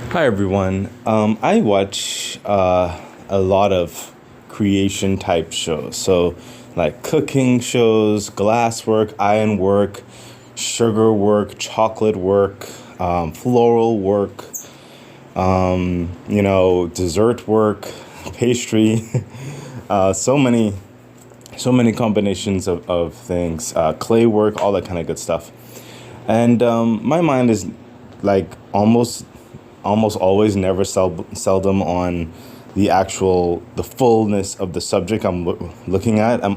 Hi everyone. I watch a lot of creation type shows. So, like cooking shows, glass work, iron work, sugar work, chocolate work, floral work, dessert work, pastry. So many, so many combinations of things, clay work, all that kind of good stuff. And my mind is like almost always, never seldom on the fullness of the subject I'm looking at. I'm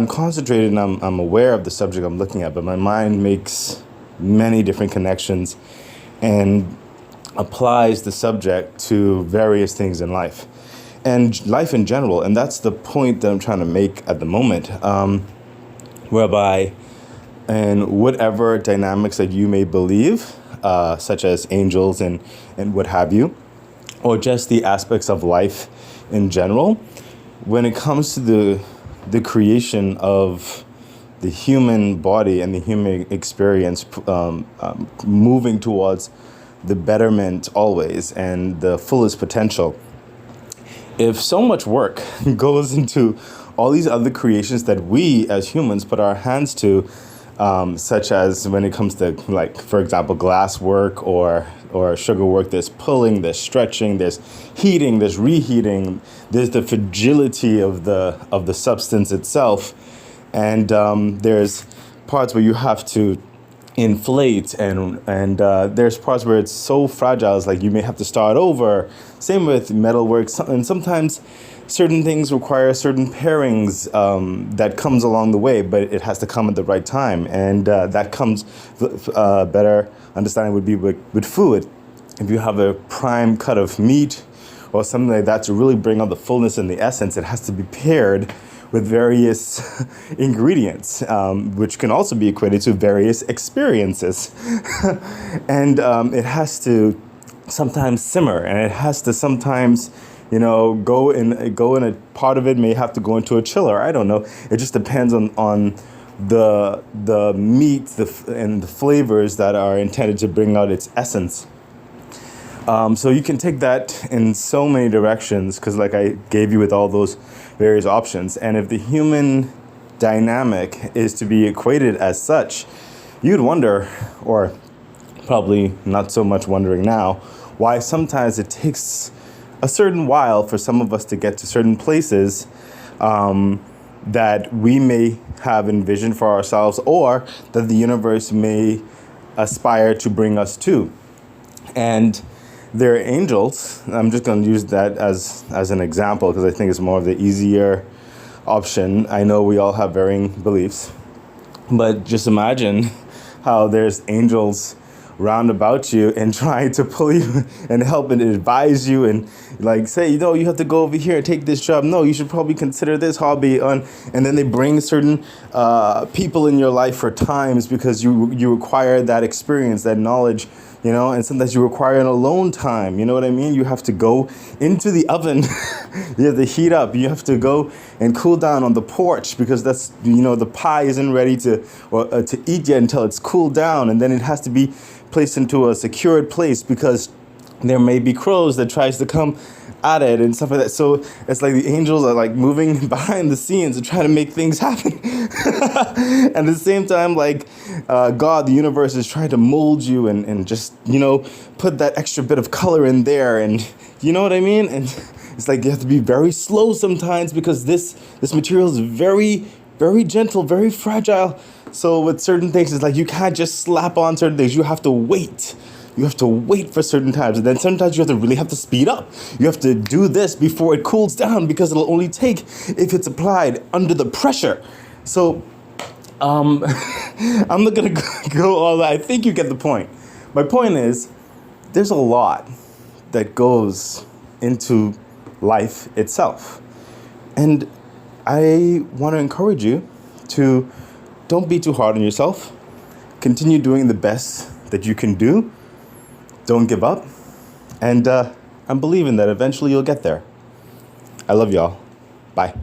concentrated and I'm aware of the subject I'm looking at, but my mind makes many different connections and applies the subject to various things in life and life in general. And that's the point that I'm trying to make at the moment, whereby and whatever dynamics that you may believe, such as angels and what have you, or just the aspects of life in general, when it comes to the creation of the human body and the human experience, moving towards the betterment always and the fullest potential. If so much work goes into all these other creations that we as humans put our hands to, such as when it comes to, like, for example, glass work or sugar work, there's pulling, there's stretching, there's heating, there's reheating, there's the fragility of the substance itself, and there's parts where you have to inflate, and there's parts where it's so fragile, it's like you may have to start over. Same with metalwork, and sometimes certain things require certain pairings that comes along the way, but it has to come at the right time, and that comes better understanding would be with food. If you have a prime cut of meat or something like that, to really bring out the fullness and the essence, it has to be paired with various ingredients, which can also be equated to various experiences. And it has to sometimes simmer, and it has to sometimes, go in a part of it may have to go into a chiller. I don't know. It just depends on the meat and the flavors that are intended to bring out its essence. So you can take that in so many directions, because like I gave you with all those various options. And if the human dynamic is to be equated as such, you'd wonder, or probably not so much wondering now, why sometimes it takes a certain while for some of us to get to certain places that we may have envisioned for ourselves, or that the universe may aspire to bring us to. And there are angels. I'm just going to use that as an example because I think it's more of the easier option. I know we all have varying beliefs, but just imagine how there's angels round about you and trying to pull you and help and advise you and like say, you have to go over here and take this job. No, you should probably consider this hobby on. And then they bring certain people in your life for times because you require that experience, that knowledge, and sometimes you require an alone time. You know what I mean? You have to go into the oven. You have to heat up. You have to go and cool down on the porch because that's, the pie isn't ready to eat yet until it's cooled down. And then it has to be placed into a secured place because there may be crows that tries to come at it and stuff like that. So it's like the angels are like moving behind the scenes and trying to make things happen. And at the same time, like God, the universe is trying to mold you and just, put that extra bit of color in there. And you know what I mean? And it's like you have to be very slow sometimes because this material is very, very gentle, very fragile. So with certain things, it's like you can't just slap on certain things. You have to wait. You have to wait for certain times. And then sometimes you have to speed up. You have to do this before it cools down because it'll only take if it's applied under the pressure. So I'm not going to go all that. I think you get the point. My point is there's a lot that goes into life itself. And I want to encourage you to don't be too hard on yourself. Continue doing the best that you can do. Don't give up. And I'm believing that eventually you'll get there. I love y'all. Bye.